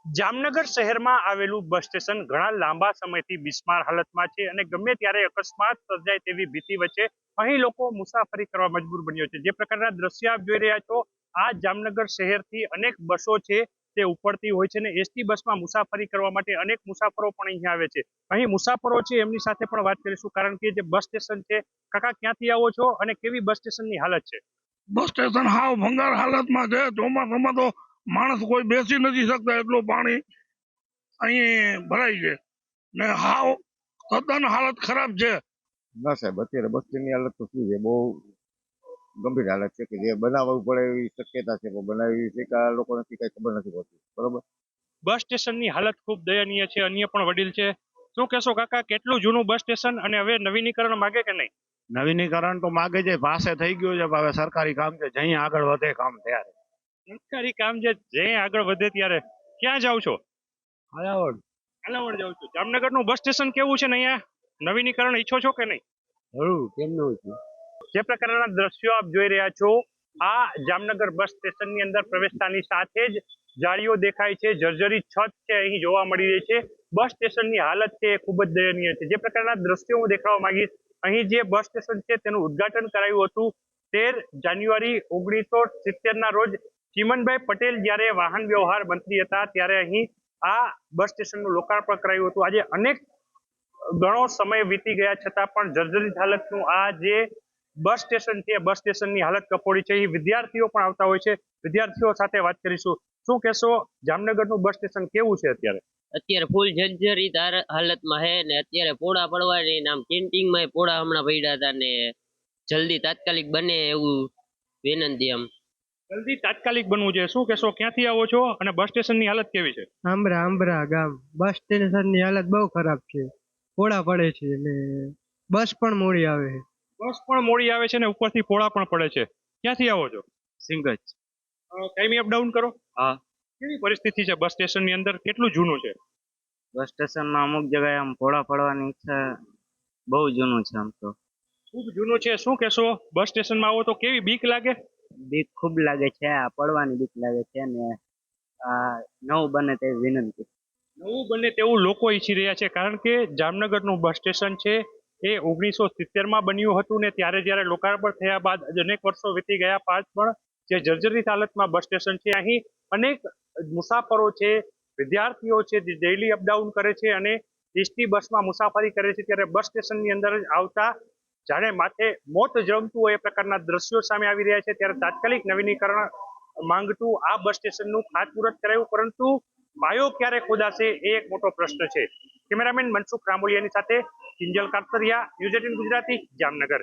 જામનગર શહેરમાં આવેલું bus station ઘણા લાંબા સમયથી બિસ્માર હાલતમાં છે અને ગમે ત્યારે અકસ્માત સર્જાય તેવી ભીતિ વચ્ચે અહીં લોકો મુસાફરી કરવા મજબૂર બન્યો છે। જે પ્રકારના દ્રશ્ય આપ જોઈ રહ્યા છો, આ જામનગર શહેરથી અનેક બસો છે તે ઉપડતી હોય છે અને એસટી બસમાં મુસાફરી કરવા માટે અનેક મુસાફરો પણ અહીંયા આવે છે। અહીં મુસાફરો છે એમની સાથે પણ વાત કરીશું, કારણ કે જે બસ સ્ટેશન છે, કાકા ક્યાંથી આવો છો અને કેવી બસ સ્ટેશનની હાલત છે? બસ સ્ટેશન હાવ ભંગાર હાલતમાં છે। ચોમાસામાં તો માણસ કોઈ બેસી નથી શકતા, એટલું પાણી અહીં ભરાય છે ને હાવ તદ્દન હાલત ખરાબ છે। ના સાહેબ, અત્યારે બસ સ્ટેન્ડની હાલત તો શું છે, બહુ ગંભીર હાલત છે કે જે બનાવવું પડે એવી શક્યતા છે, પણ બનાવી છે કે આ લોકોને કઈ ખબર નથી પડતી। બરોબર, બસ સ્ટેશનની હાલત ખૂબ દયનીય છે। અન્ય પણ વડીલ છે, શું કહેશો કાકા, કેટલું જૂનું બસ સ્ટેશન અને હવે નવીનીકરણ માગે કે નહીં? નવીનીકરણ તો માગે છે, પાસે થઈ ગયું છે, હવે સરકારી કામ છે, જઈ આગળ વધે કામ ત્યારે સરકારી કામ છે, જે આગળ વધે ત્યારે। ક્યાં જાવ છો? હાલાવડ હાલાવડ જાવ છો। જામનગરનું બસ સ્ટેશન કેવું છે ને અહીંયા નવીનીકરણ ઈચ્છો છો કે નહીં? જરૂર, કેમ ન હોય છે। જે પ્રકારના દ્રશ્યો આપ જોઈ રહ્યા છો, આ જામનગર બસ સ્ટેશનની અંદર પ્રવેશતાની સાથે જ જાળીઓ દેખાય છે, જર્જરી છત છે અહીં જોવા મળી રહી છે। બસ સ્ટેશનની હાલત છે એ ખૂબ જ દયનીય છે। જે પ્રકારના દ્રશ્યો હું દેખાડવા માંગીશ, અહીં જે બસ સ્ટેશન છે તેનું ઉદ્ઘાટન કરાયું હતું 13 જાન્યુઆરી 1970 ના રોજ ચીમનભાઈ પટેલ જ્યારે વાહન વ્યવહાર મંત્રી હતા ત્યારે અહીં આ બસ સ્ટેશનનું લોકાર્પણ કરાયું હતું। આજે અનેક ઘણો સમય વીતી ગયા છતાં પણ જર્જરિત હાલતનું આ જે બસ સ્ટેશન છે, બસ સ્ટેશનની હાલત કફોડી છે। અહીં વિદ્યાર્થીઓ પણ આવતા હોય છે, વિદ્યાર્થીઓ સાથે વાત કરીશું। શું કહેશો, જામનગરનું બસ સ્ટેશન કેવું છે અત્યારે? અત્યારે ફૂલ જર્જરિત હાલતમાં છે ને અત્યારે પોળા પડવાની નામ ચેન્ટિંગમાં પોળા હમણાં પડ્યા હતા ને જલ્દી તાત્કાલિક બને એવું વિનંતી। આમ જલ્દી તાત્કાલિક બનવું છે। શું કહેશો, ક્યાંથી આવો છો અને બસ સ્ટેશનની હાલત કેવી છે? આંબરા ગામ બસ સ્ટેશનની હાલત બહુ ખરાબ છે, પોળા પડે છે ને બસ પણ મોડી આવે છે। બસ પણ મોડી આવે છે ને ઉપરથી પોળા પણ પડે છે। ક્યાંથી આવો છો? સિંગજ કાયમી અપડાઉન કરો? હા। કેવી પરિસ્થિતિ છે બસ સ્ટેશનની અંદર, કેટલું જૂનું છે? બસ સ્ટેશનમાં અમુક જગ્યાએ આમ પોળા પડવાની ઈચ્છા, બહુ જૂનું છે આમ તો। ખૂબ જૂનું છે। શું કહેશો, બસ સ્ટેશનમાં આવો તો કેવી બીક લાગે? બીક ખૂબ લાગે છે, આ પડવાની બીક લાગે છે ને આ નવું બને તેવી વિનંતી। નવું બને તેવું લોકો ઈચ્છી રહ્યા છે, કારણ કે જામનગરનું બસ સ્ટેશન છે એ 1970માં બન્યું હતું ને ત્યારે જ્યારે લોકાર્પણ થયા બાદ અનેક વર્ષો વીતી ગયા બાદ પણ જે જર્જરિત હાલતમાં બસ સ્ટેશન છે, અહીં અનેક મુસાફરો છે, વિદ્યાર્થીઓ છે જે ડેઈલી અપડાઉન કરે છે અને એસટી બસમાં મુસાફરી કરે છે, ત્યારે બસ સ્ટેશનની અંદર જ આવતા જાણે માથે મોત જમતું હોય એ પ્રકારના દ્રશ્યો સામે આવી રહ્યા છે। ત્યારે તાત્કાલિક નવીનીકરણ માંગતું આ બસ સ્ટેશનનું ખાતમુહૂર્ત કરાયું, પરંતુ પાયો ક્યારે ખોદાશે એ એક મોટો પ્રશ્ન છે। કેમેરામેન મનસુખ રામોલિયાની સાથે કિંજલ કાતરિયા, ન્યૂઝ 18 ગુજરાતી, જામનગર।